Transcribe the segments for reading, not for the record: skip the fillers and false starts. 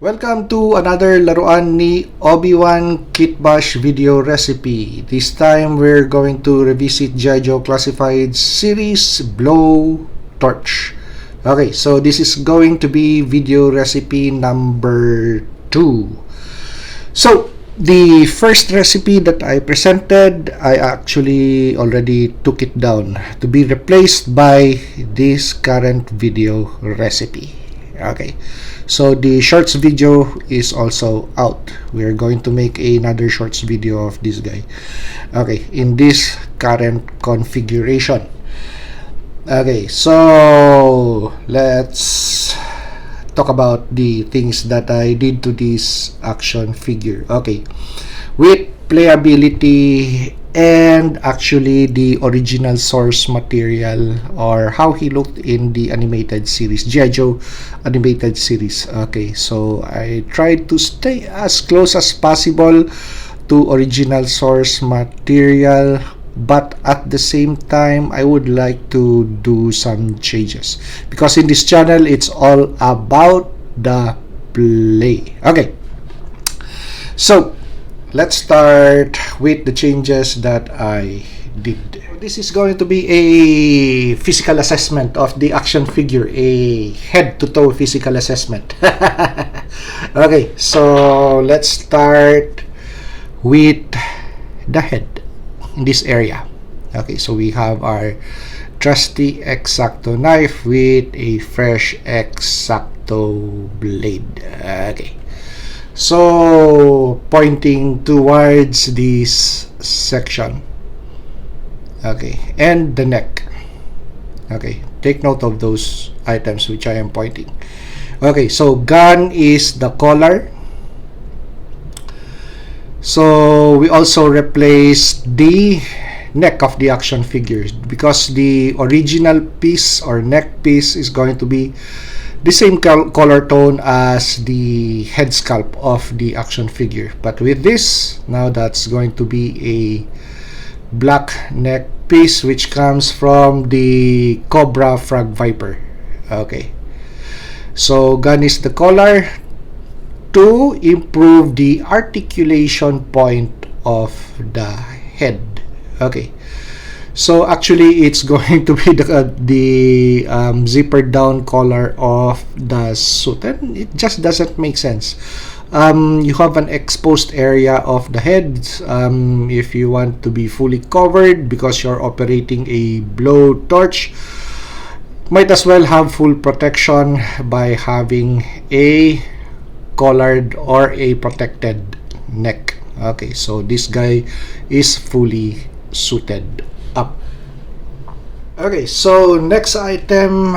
Welcome to another laruan ni Obi-Wan Kitbash video recipe. This time we're going to revisit G.I. Joe Classified series Blowtorch. Okay, so this is going to be video recipe number 2. So the first recipe that I presented, I actually already took it down to be replaced by this current video recipe. Okay, so the shorts video is also out. We're going to make another shorts video of this guy, okay, in this current configuration. Okay, so let's talk about the things that I did to this action figure. Okay, with playability and actually the original source material, or how he looked in the animated series, G.I. Joe animated series. Okay, so I tried to stay as close as possible to original source material, but at the same time I would like to do some changes because in this channel it's all about the play. Okay, so let's start with the changes that I did. This is going to be a physical assessment of the action figure, a head-to-toe physical assessment. Okay, so let's start with the head in this area. Okay, so we have our trusty X-Acto knife with a fresh X-Acto blade. Okay, so pointing towards this section, okay, and the neck. Okay, take note of those items which I am pointing. Okay, so gun is the collar. So we also replaced the neck of the action figures because the original piece or neck piece is going to be the same color tone as the head sculpt of the action figure, but with this, now that's going to be a black neck piece which comes from the Cobra Frog Viper. Okay, so gun is the collar to improve the articulation point of the head. Okay, so actually it's going to be the zipper down collar of the suit, and it just doesn't make sense. You have an exposed area of the head. If you want to be fully covered because you're operating a blowtorch, might as well have full protection by having a collared or a protected neck. Okay, so this guy is fully suited up. Okay, so next item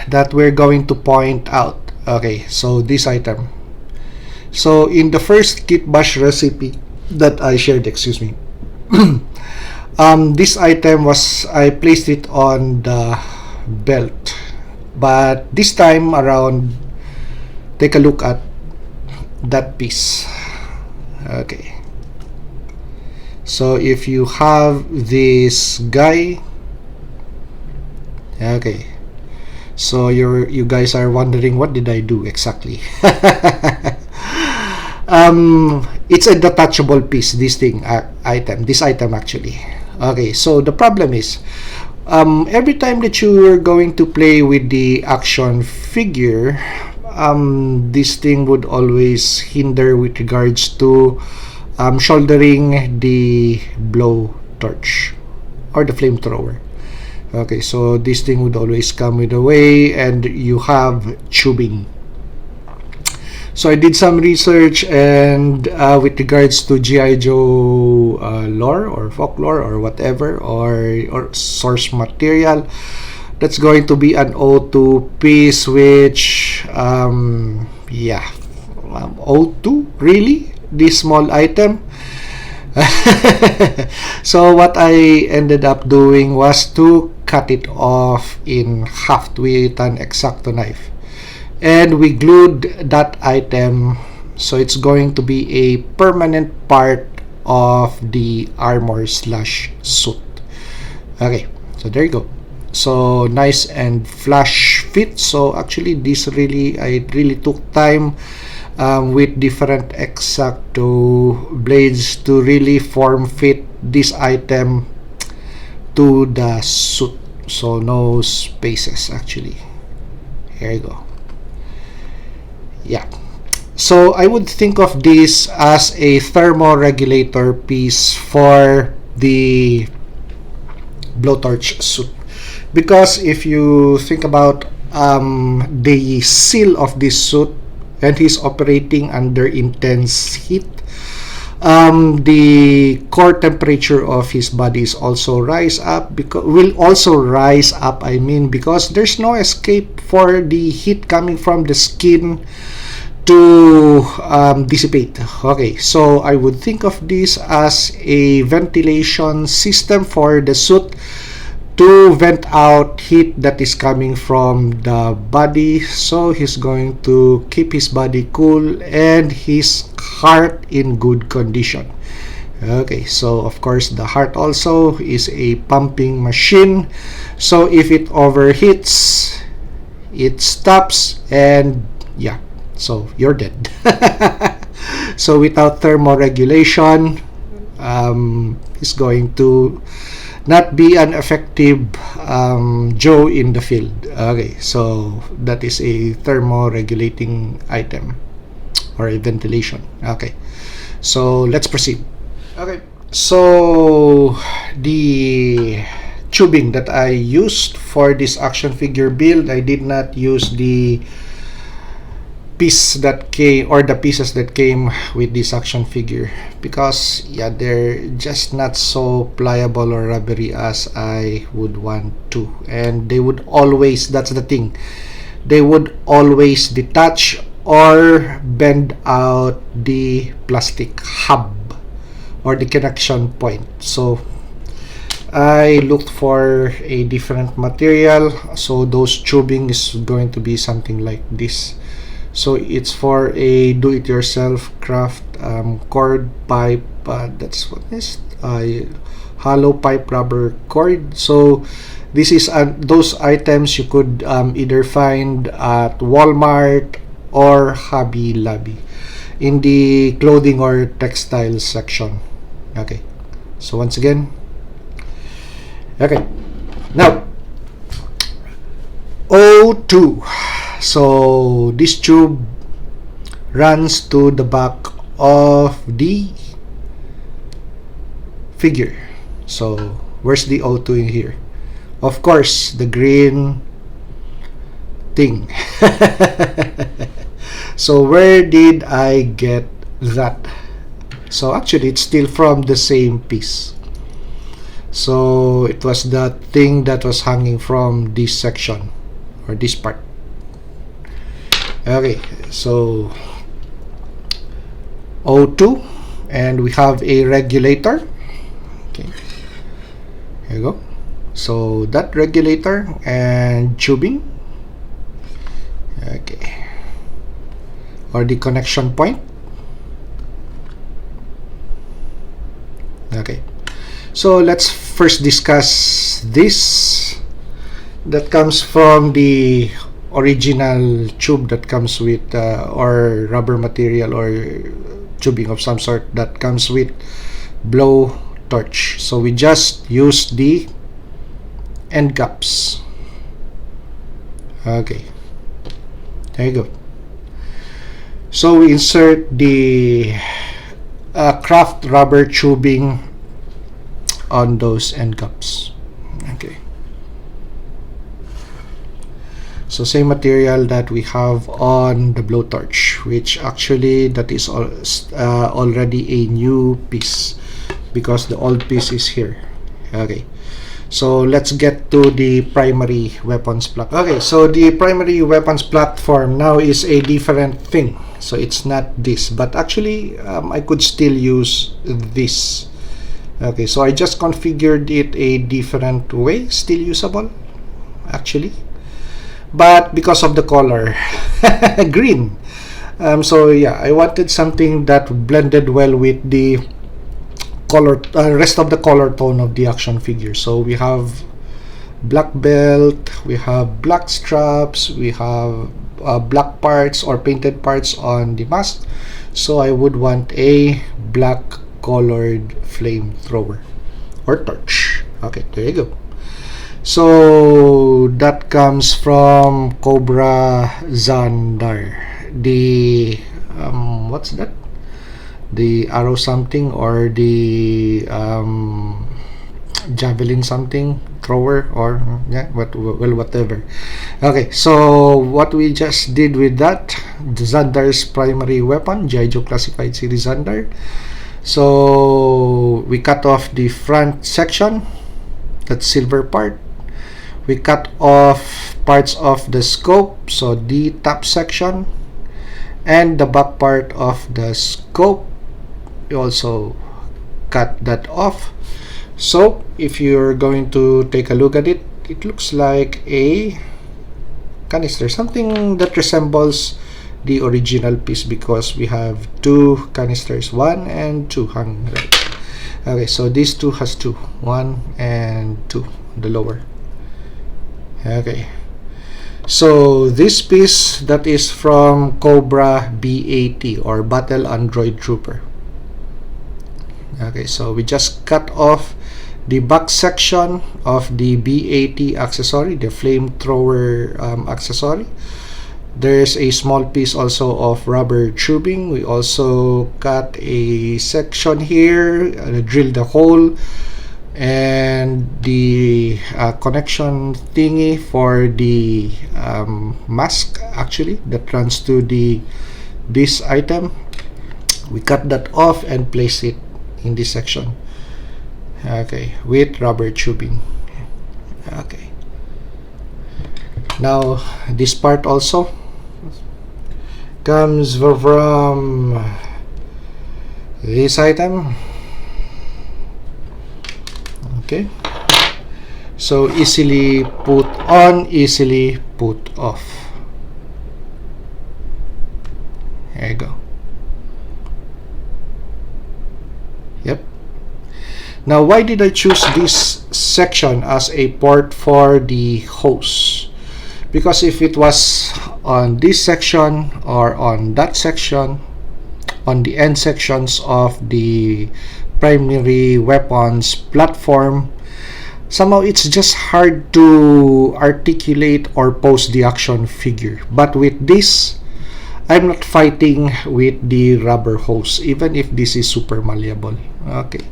that we're going to point out. Okay, so this item. So in the first Kitbash recipe that I shared, excuse me, this item was, I placed it on the belt, but this time around, take a look at that piece. Okay, so if you have this guy, okay, so you guys are wondering what did I do exactly. It's a detachable piece, this item actually. Okay, so the problem is every time that you are going to play with the action figure, this thing would always hinder with regards to shouldering the blowtorch or the flamethrower. Okay, so this thing would always come with a way, and you have tubing. So I did some research, and with regards to G.I. Joe lore or folklore or whatever, or source material, that's going to be an O2 piece, which yeah, O2 really, this small item. So what I ended up doing was to cut it off in half with an X-Acto knife, and we glued that item, so it's going to be a permanent part of the armor slash suit. Okay, so there you go. So nice and flush fit. So actually this really, I really took time with different X-Acto blades to really form fit this item to the suit. So no spaces actually. Here you go. Yeah. So I would think of this as a thermo-regulator piece for the Blowtorch suit, because if you think about the seal of this suit, and he's operating under intense heat, the core temperature of his body is also will also rise up, I mean, because there's no escape for the heat coming from the skin to dissipate. Okay, so I would think of this as a ventilation system for the suit to vent out heat that is coming from the body. So he's going to keep his body cool and his heart in good condition. Okay, so of course the heart also is a pumping machine, so if it overheats, it stops, and yeah, so you're dead. So without thermoregulation, it's going to not be an effective Joe in the field. Okay, so that is a thermoregulating item or a ventilation. Okay, so let's proceed. Okay, so the tubing that I used for this action figure build, I did not use the piece that came, or the pieces that came with this action figure, because yeah, they're just not so pliable or rubbery as I would want to, and they would always, that's the thing, they would always detach or bend out the plastic hub or the connection point. So I looked for a different material, so those tubing is going to be something like this. So it's for a do-it-yourself craft cord pipe, that's what is hollow pipe rubber cord. So this is those items you could either find at Walmart or Hobby Lobby in the clothing or textile section. Okay, so once again, okay, now O2. So this tube runs to the back of the figure. So where's the O2 in here? Of course, the green thing. So where did I get that? So actually it's still from the same piece. So it was that thing that was hanging from this section or this part. Okay, so O2, and we have a regulator. Okay, here you go. So that regulator and tubing, okay, or the connection point. Okay, so let's first discuss this. That comes from the original tube that comes with or rubber material or tubing of some sort that comes with Blowtorch. So we just use the end caps. Okay, there you go. So we insert the craft rubber tubing on those end caps. Okay, so same material that we have on the Blowtorch, which actually that is already a new piece because the old piece is here. Okay, so let's get to the primary weapons platform. Okay, so the primary weapons platform now is a different thing. So it's not this, but actually I could still use this. Okay, so I just configured it a different way, still usable actually, but because of the color green, so yeah, I wanted something that blended well with the color rest of the color tone of the action figure. So we have black belt, we have black straps, we have black parts or painted parts on the mask, so I would want a black colored flamethrower or torch. Okay, there you go. So that comes from Cobra Zandar. The what's that? The arrow something, or the javelin something thrower, or yeah, whatever. Okay, so what we just did with that, Zandar's primary weapon, G.I. Joe Classified Series Zandar. So we cut off the front section, that silver part. We cut off parts of the scope, so the top section, and the back part of the scope. We also cut that off. So if you're going to take a look at it, it looks like a canister, something that resembles the original piece, because we have two canisters, 1 and 2 hung right. Okay, so this two has 2, 1 and 2, the lower. Okay, so this piece, that is from Cobra BAT, or Battle Android Trooper. Okay, so we just cut off the back section of the BAT accessory, the flamethrower accessory. There's a small piece also of rubber tubing. We also cut a section here, drilled the hole, and the connection thingy for the mask, actually, that runs to this item. We cut that off and place it in this section. Okay, with rubber tubing. Okay, now this part also comes from this item. Okay, so easily put on, easily put off. There you go. Yep. Now, why did I choose this section as a port for the hose? Because if it was on this section or on that section, on the end sections of the primary weapons platform, somehow it's just hard to articulate or pose the action figure. But with this, I'm not fighting with the rubber hose, even if this is super malleable. Okay,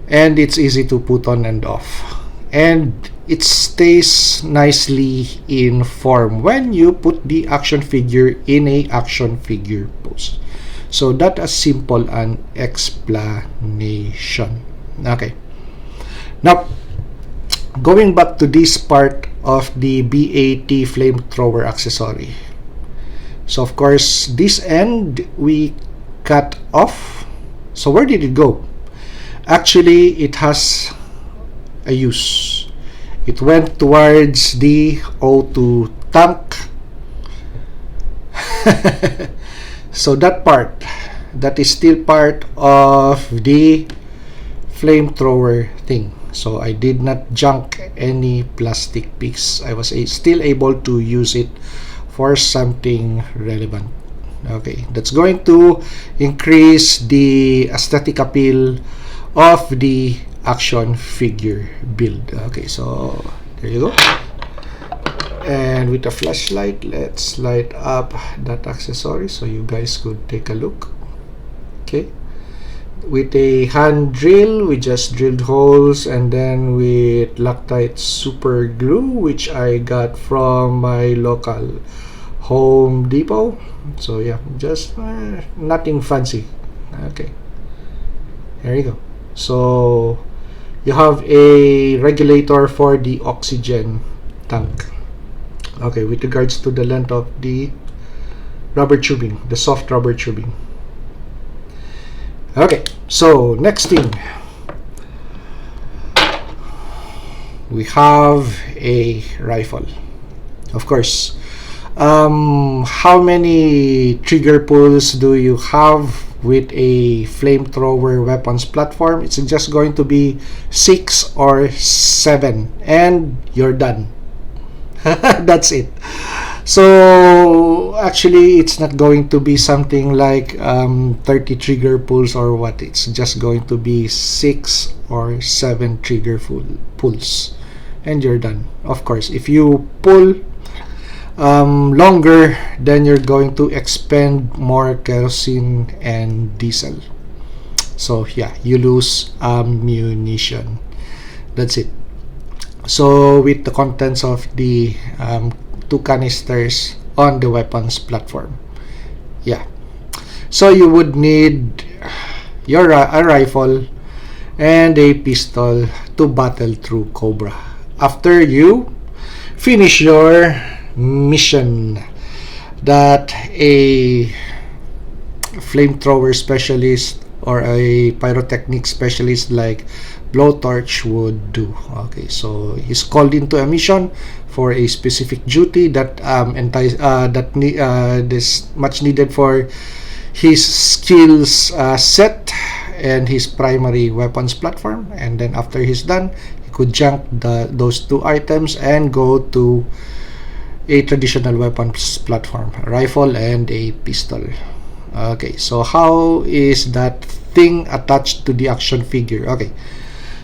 and it's easy to put on and off, and it stays nicely in form when you put the action figure in a action figure pose. So that is simple an explanation. Okay, now going back to this part of the BAT flamethrower accessory. So of course this end we cut off. So where did it go? Actually, it has a use. It went towards the O2 tank. So that part, that is still part of the flamethrower thing. So I did not junk any plastic piece. I was still able to use it for something relevant. Okay, that's going to increase the aesthetic appeal of the action figure build. Okay, so there you go. And with a flashlight, let's light up that accessory so you guys could take a look. Okay, with a hand drill, we just drilled holes, and then with Loctite super glue, which I got from my local Home Depot. So yeah, just nothing fancy. Okay, there you go. So you have a regulator for the oxygen tank. Okay, with regards to the length of the rubber tubing, the soft rubber tubing. Okay, so next thing, we have a rifle. Of course, how many trigger pulls do you have with a flamethrower weapons platform? It's just going to be 6 or 7 and you're done. That's it. So actually, it's not going to be something like 30 trigger pulls or what. It's just going to be 6 or 7 trigger pulls, and you're done. Of course, if you pull longer, then you're going to expend more kerosene and diesel. So yeah, you lose ammunition. That's it. So with the contents of the 2 canisters on the weapons platform, yeah. So you would need your a rifle and a pistol to battle through Cobra. After you finish your mission, that a flamethrower specialist or a pyrotechnic specialist like Blowtorch would do. Okay, so he's called into a mission for a specific duty that this much needed for his skills set and his primary weapons platform. And then after he's done, he could junk those 2 items and go to a traditional weapons platform, a rifle and a pistol. Okay, so how is that thing attached to the action figure? Okay,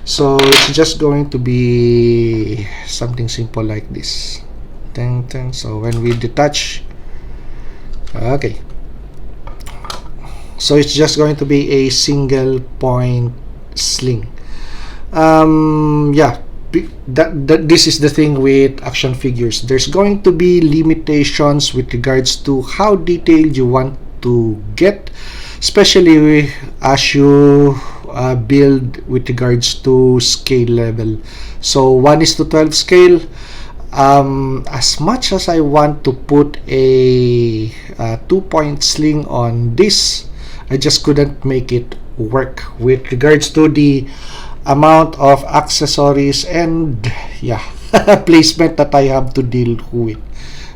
so it's just going to be something simple like this. So when we detach, okay, so it's just going to be a single point sling. Yeah, this is the thing with action figures. There's going to be limitations with regards to how detailed you want to get, especially as you build with regards to scale level. So 1:12 scale, as much as I want to put a 2-point sling on this, I just couldn't make it work with regards to the amount of accessories and yeah placement that I have to deal with.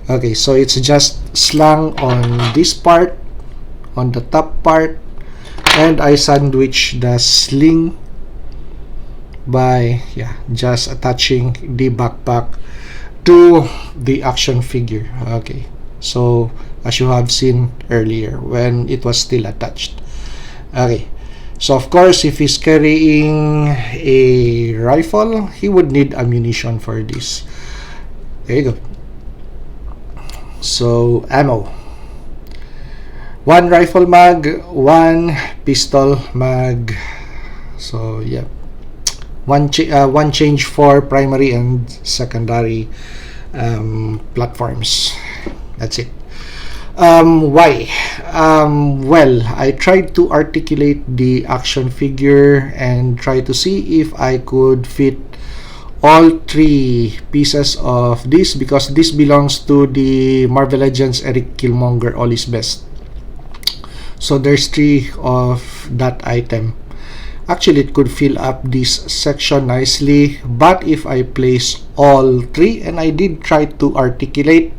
Okay, so it's just slung on this part, on the top part, and I sandwich the sling by just attaching the backpack to the action figure. Okay, so as you have seen earlier when it was still attached. Okay, so of course if he's carrying a rifle, he would need ammunition for this. There you go. So ammo, 1 rifle mag, 1 pistol mag. So yeah, one change for primary and secondary platforms. That's it. Why? Well, I tried to articulate the action figure and try to see if I could fit all 3 pieces of this, because this belongs to the Marvel Legends Eric Killmonger All Is Best. So there's 3 of that item. Actually, it could fill up this section nicely, but if I place all 3, and I did try to articulate,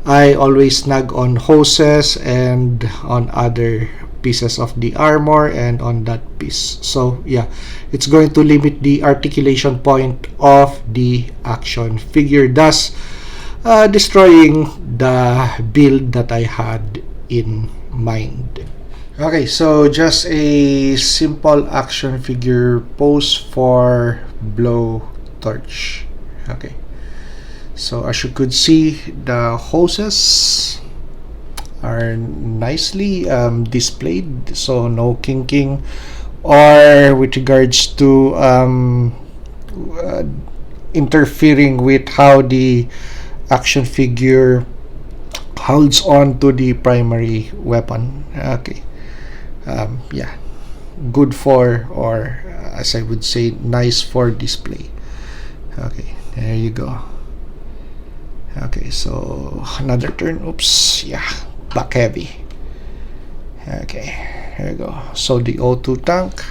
I always snag on hoses and on other pieces of the armor and on that piece. So it's going to limit the articulation point of the action figure, thus destroying the build that I had in mind. Okay, so just a simple action figure pose for Blowtorch. Okay, so as you could see, the hoses are nicely displayed, so no kinking or with regards to interfering with how the action figure holds on to the primary weapon. Okay, good for, or as I would say, nice for display. Okay, there you go. Okay, so another turn. Oops, back heavy. Okay, here you go. So the O2 tank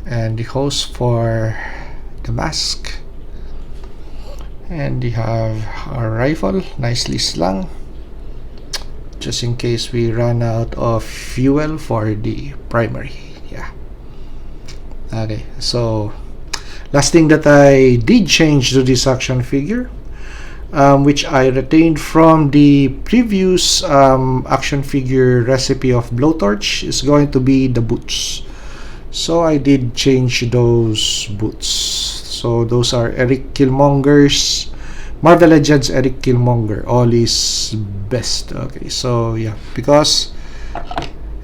and the hose for the mask, and you have our rifle nicely slung just in case we run out of fuel for the primary. Okay, so Last thing that I did change to this action figure, which I retained from the previous action figure recipe of Blowtorch, is going to be the boots. So I did change those boots. So those are Eric Killmonger's Marvel Legends Eric Killmonger. All is best. Okay, so yeah, because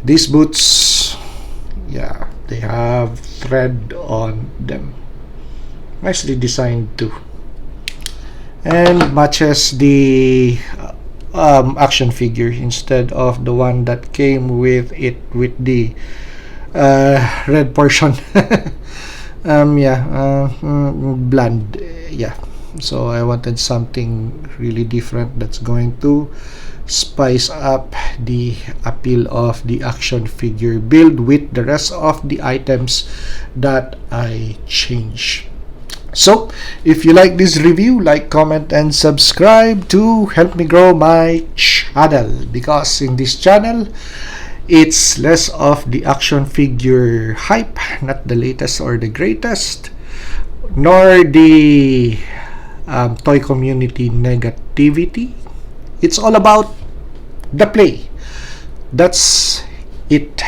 these boots, yeah, they have thread on them. Nicely designed too. And matches the action figure instead of the one that came with it with the red portion. Bland. Yeah, so I wanted something really different that's going to spice up the appeal of the action figure build with the rest of the items that I change. So if you like this review, like, comment, and subscribe to help me grow my channel, because in this channel it's less of the action figure hype, not the latest or the greatest, nor the toy community negativity. It's all about the play. That's it.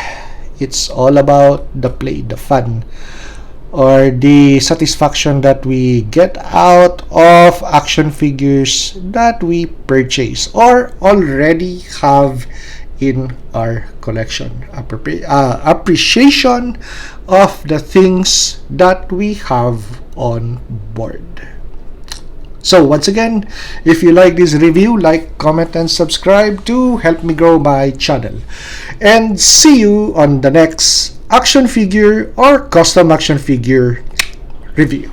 It's all about the play, the fun, or the satisfaction that we get out of action figures that we purchase or already have in our collection. Appreciation of the things that we have on board. So once again, if you like this review, like, comment, and subscribe to help me grow my channel. And see you on the next action figure or custom action figure review.